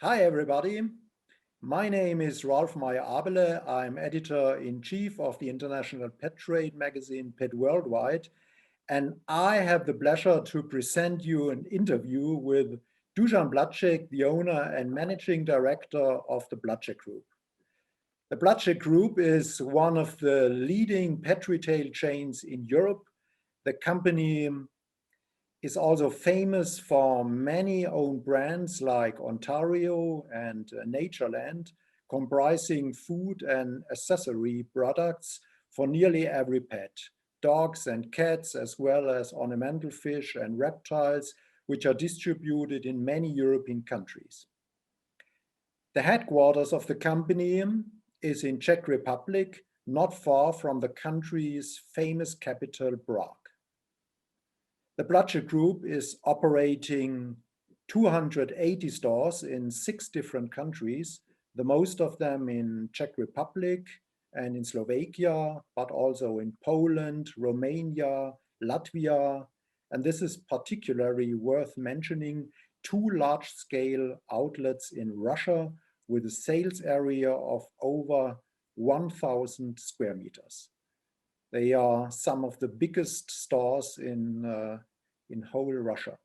Hi, everybody. My name is Ralph Meyer-Abele. I'm editor-in-chief of the international pet trade magazine Pet Worldwide, and I have the pleasure to present you an interview with Dusan Placek, the owner and managing director of the Placek Group. The Placek Group is one of the leading pet retail chains in Europe. The company is also famous for many own brands like Ontario and Natureland, comprising food and accessory products for nearly every pet, dogs and cats, as well as ornamental fish and reptiles, which are distributed in many European countries. The headquarters of the company is in Czech Republic, not far from the country's famous capital, Prague. The Placek Group is operating 280 stores in 6 different countries, the most of them in Czech Republic and in Slovakia, but also in Poland, Romania, Latvia, and this is particularly worth mentioning, 2 large-scale outlets in Russia with a sales area of over 1,000 square meters. They are some of the biggest stores in whole Russia.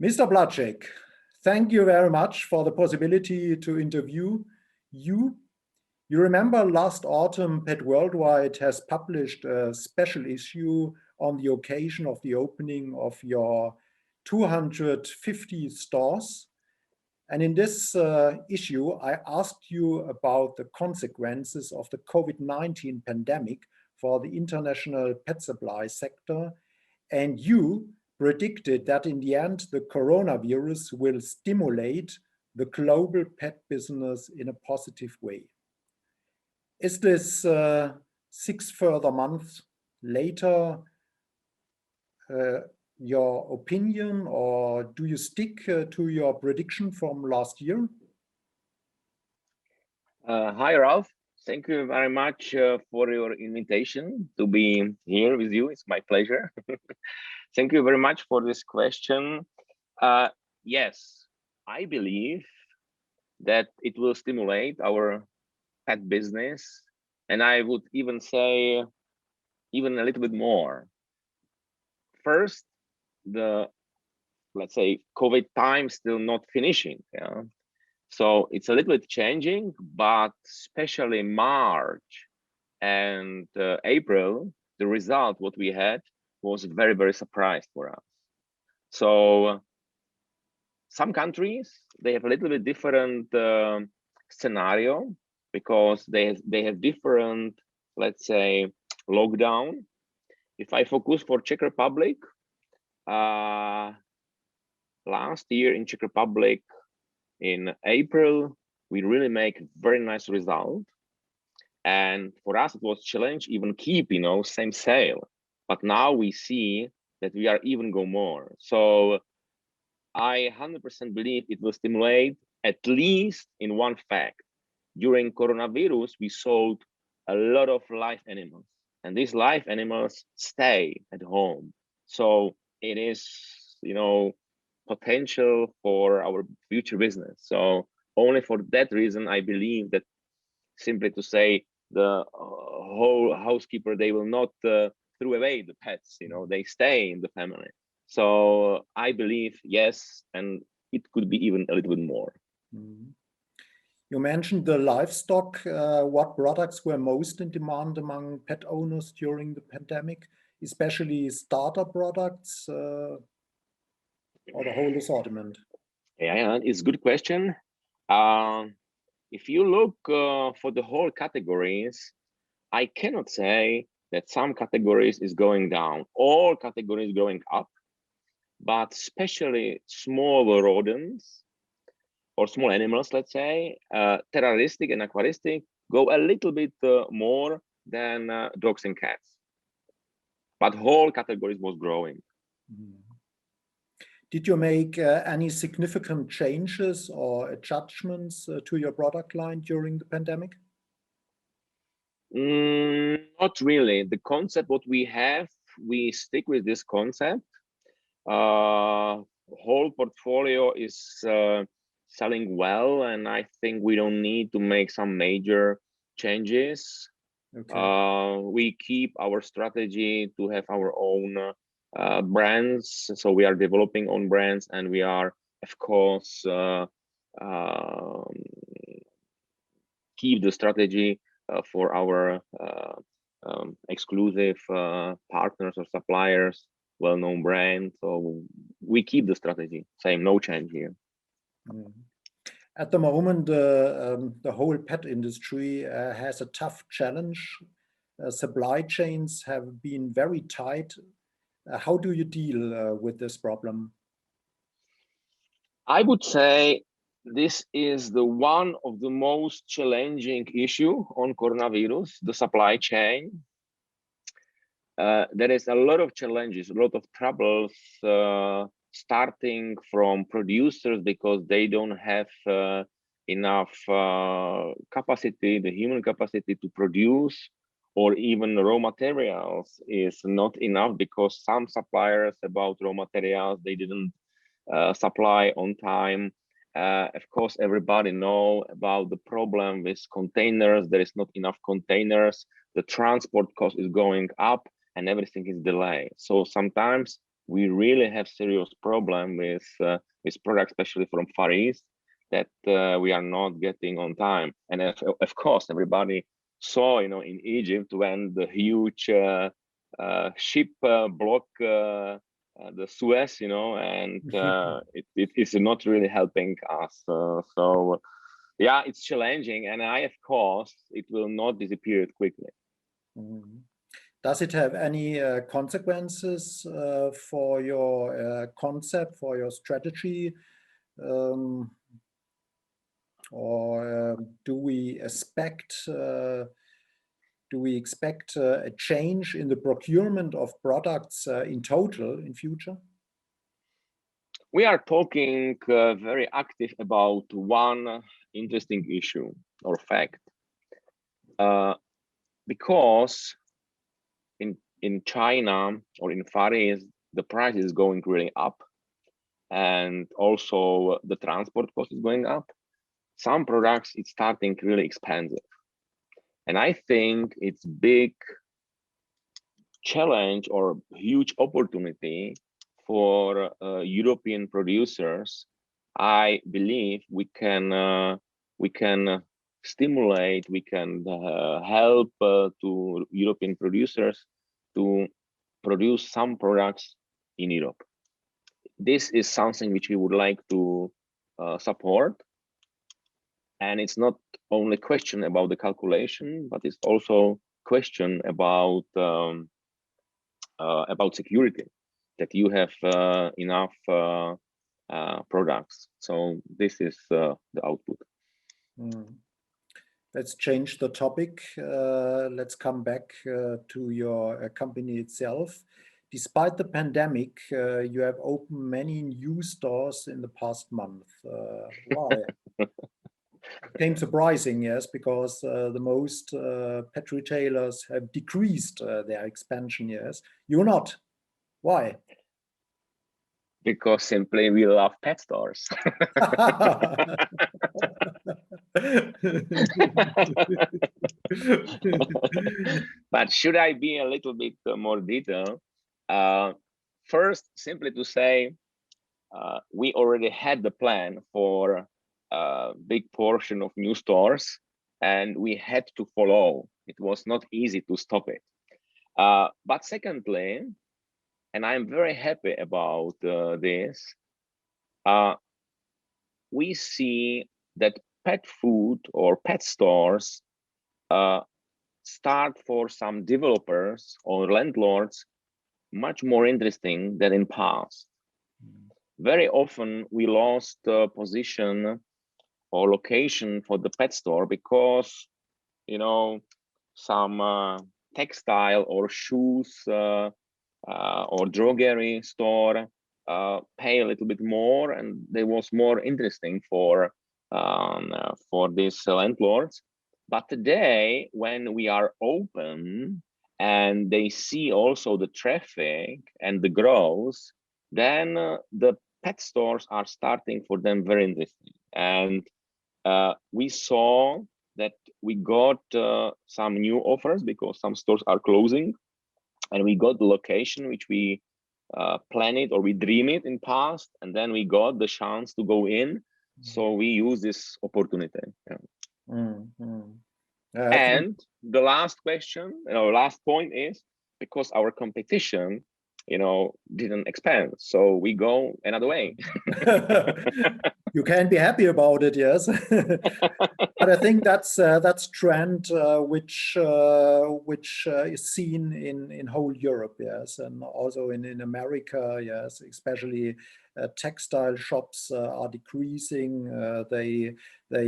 Mr. Placek, thank you very much for the possibility to interview you. You remember last autumn, Pet Worldwide has published a special issue on the occasion of the opening of your 250 stores. And in this issue, I asked you about the consequences of the COVID-19 pandemic for the international pet supply sector. And you predicted that in the end, the coronavirus will stimulate the global pet business in a positive way. Is this 6 further months later your opinion, or do you stick to your prediction from last year? Hi, Ralph. Thank you very much for your invitation to be here with you. It's my pleasure. Thank you very much for this question. Yes, I believe that it will stimulate our pet business, and I would even say even a little bit more. First, let's say COVID time still not finishing. Yeah? So it's a little bit changing, but especially March and April, the result what we had was very, very surprised for us. So some countries, they have a little bit different scenario because they have different, let's say, lockdown. If I focus for Czech Republic, last year in Czech Republic, in April, we really make very nice result. And for us, it was challenge even keep, same sale. But now we see that we are even go more. So I 100% believe it will stimulate at least in one fact. During coronavirus, we sold a lot of live animals, and these live animals stay at home. So it is, potential for our future business. So only for that reason, I believe that simply to say the whole housekeeper, they will not throw away the pets, they stay in the family. So I believe, yes, and it could be even a little bit more. Mm-hmm. You mentioned the livestock. What products were most in demand among pet owners during the pandemic, especially starter products or the whole assortment? Yeah, it's a good question. If you look for the whole categories, I cannot say that some categories is going down, all categories going up, but especially small rodents or small animals, let's say, terroristic and aquaristic go a little bit more than dogs and cats. But whole categories was growing. Mm. Did you make any significant changes or adjustments to your product line during the pandemic? Not really. The concept what we have, we stick with this concept. Whole portfolio is selling well, and I think we don't need to make some major changes. Okay. We keep our strategy to have our own brands, so we are developing own brands, and we are, of course, um, keep the strategy for our exclusive partners or suppliers, well-known brand. So we keep the strategy same, no change here. Mm. At the moment, the whole pet industry has a tough challenge. Supply chains have been very tight. How do you deal with this problem? I would say this is the one of the most challenging issue on coronavirus, the supply chain. There is a lot of challenges, a lot of troubles, starting from producers because they don't have enough capacity, the human capacity to produce, or even raw materials is not enough because some suppliers about raw materials, they didn't supply on time. Of course, everybody know about the problem with containers. There is not enough containers. The transport cost is going up and everything is delayed. So sometimes we really have serious problem with products, especially from Far East, that we are not getting on time. And of course, everybody saw, in Egypt when the huge ship block the Suez, and it is not really helping us. So yeah, it's challenging, and of course, it will not disappear quickly. Mhm. Does it have any consequences for your concept, for your strategy? Um, or do we expect a change in the procurement of products in total in future? We are talking very active about one interesting issue or fact, because in China or in Far East, the price is going really up, and also the transport cost is going up. Some products it's starting really expensive, and I think it's big challenge or huge opportunity for European producers. I believe we can stimulate, we can help to European producers to produce some products in Europe. This is something which we would like to support, and it's not only question about the calculation, but it's also question about security, that you have enough products. So this is the output. Mm. Let's change the topic. Let's come back to your company itself. Despite the pandemic, you have opened many new stores in the past month. Why? It came surprising, yes, because the most pet retailers have decreased their expansion, yes. You're not. Why? Because simply we love pet stores. But should I be a little bit more detailed? First, simply to say, we already had the plan for a big portion of new stores, and we had to follow. It was not easy to stop it. But secondly, and I'm very happy about this, we see that pet food or pet stores start for some developers or landlords much more interesting than in past. Very often we lost position or location for the pet store because, some textile or shoes or drogery store pay a little bit more, and they was more interesting for these landlords. But today, when we are open and they see also the traffic and the growth, then the pet stores are starting for them very interesting. And we saw that we got some new offers because some stores are closing, and we got the location which we planned it or we dream it in past, and then we got the chance to go in. So we use this opportunity. Yeah. And the last question, last point is because our competition, didn't expand, so we go another way. You can be happy about it, yes. But I think that's trend which is seen in whole Europe, yes, and also in America, yes, especially textile shops are decreasing. They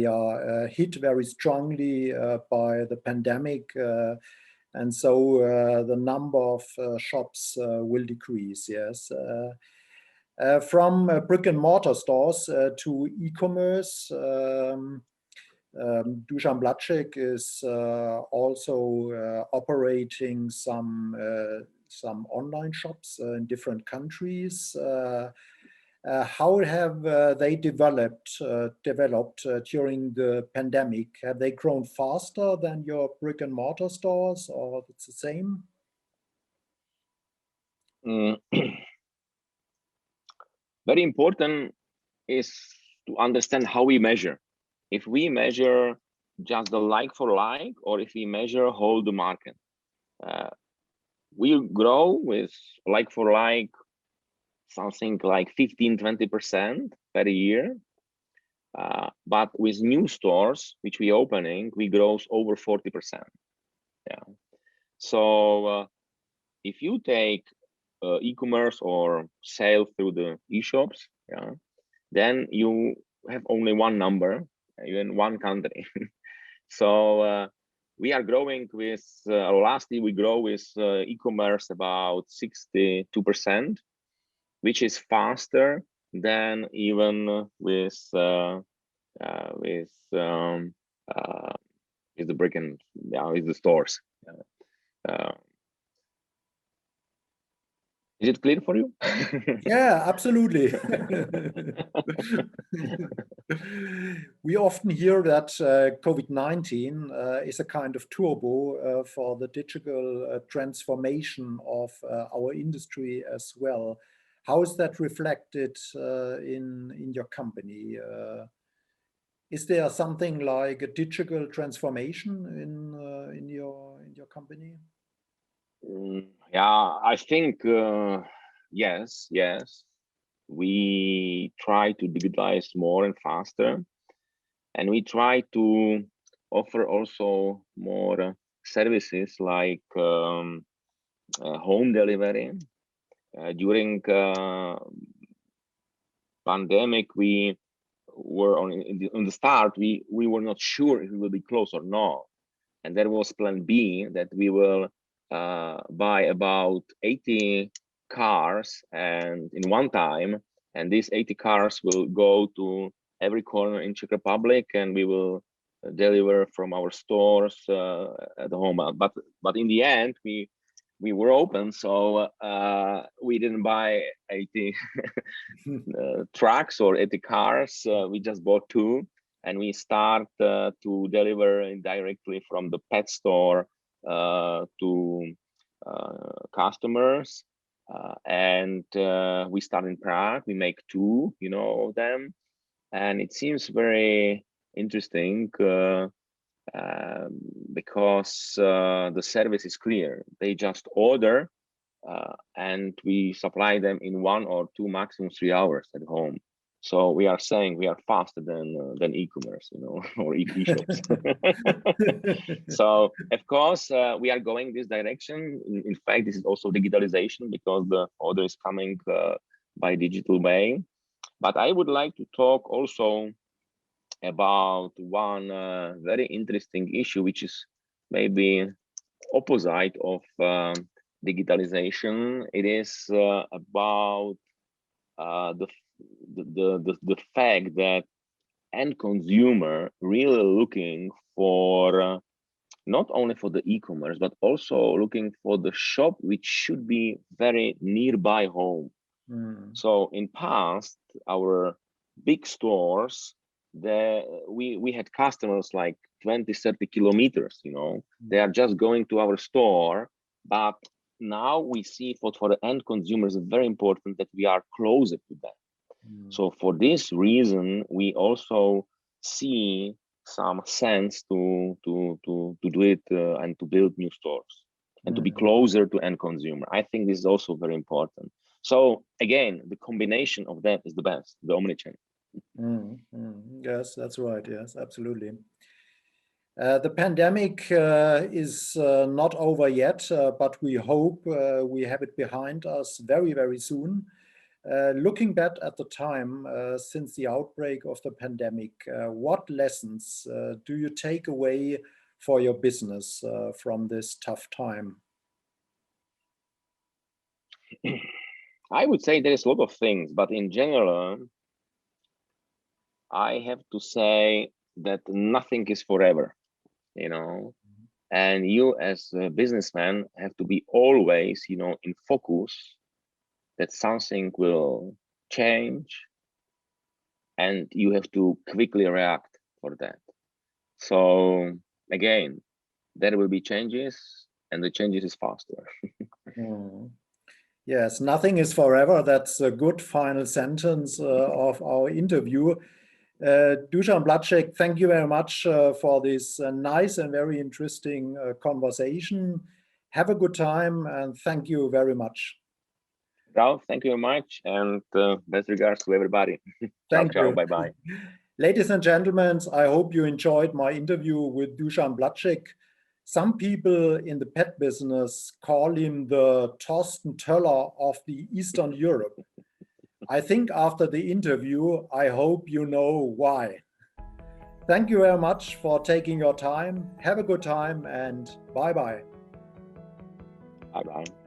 are hit very strongly by the pandemic. And so the number of shops will decrease, yes. From brick and mortar stores to e-commerce, Dusan Placek is also operating some online shops in different countries. How have they developed during the pandemic? Have they grown faster than your brick and mortar stores, or it's the same? Very important is to understand how we measure. If we measure just the like for like, or if we measure whole the market. We grow with like for like something like 15-20% per year. But with new stores, which we opening, we grow over 40%. Yeah. So if you take e-commerce or sale through the e-shops, yeah, then you have only one number in one country. So we are growing with, last year we grow with e-commerce about 62%, which is faster than even with the brick and with the stores. Is it clear for you? Yeah, absolutely. We often hear that COVID-19 is a kind of turbo for the digital transformation of our industry as well. How is that reflected in your company? Is there something like a digital transformation in your company? Yeah, I think yes. We try to digitize more and faster, and we try to offer also more services like home delivery. During pandemic, we were on the start. We were not sure if it will be closed or not, and there was plan B that we will buy about 80 cars and in one time, and these 80 cars will go to every corner in Czech Republic, and we will deliver from our stores at home. But in the end, we were open, so we didn't buy 80 trucks or 80 cars. We just bought 2, and we start to deliver directly from the pet store to customers. And we start in Prague. We make 2, of them, and it seems very interesting because the service is clear. They just order, and we supply them in 1 or 2, maximum 3 hours at home. So we are saying we are faster than e-commerce, or e-shops. So of course we are going this direction. In fact, this is also digitalization because the order is coming by digital way. But I would like to talk also about one very interesting issue, which is maybe opposite of digitalization. It is about the fact that end consumer really looking for not only for the e-commerce, but also looking for the shop which should be very nearby home. So in past, our big stores we had customers like 20, 30 kilometers, they are just going to our store. But now we see for the end consumers, it's very important that we are closer to them. So for this reason, we also see some sense to do it and to build new stores and to be closer to end consumer. I think this is also very important. So again, the combination of that is the best, the omnichannel. Yes, that's right. Yes, absolutely. The pandemic is not over yet, but we hope we have it behind us very, very soon. Looking back at the time since the outbreak of the pandemic, what lessons do you take away for your business from this tough time? I would say there is a lot of things, but in general, I have to say that nothing is forever, and you as a businessman have to be always, in focus that something will change and you have to quickly react for that. So again, there will be changes and the changes is faster. Yes, nothing is forever. That's a good final sentence of our interview. Dusan Placek, thank you very much for this nice and very interesting conversation. Have a good time and thank you very much. Ralph, thank you very much, and best regards to everybody. Thank ciao, you. bye-bye. Ladies and gentlemen, I hope you enjoyed my interview with Dusan Placek. Some people in the pet business call him the Thorsten Töller of the Eastern Europe. I think after the interview, I hope you know why. Thank you very much for taking your time. Have a good time and bye-bye. Bye-bye.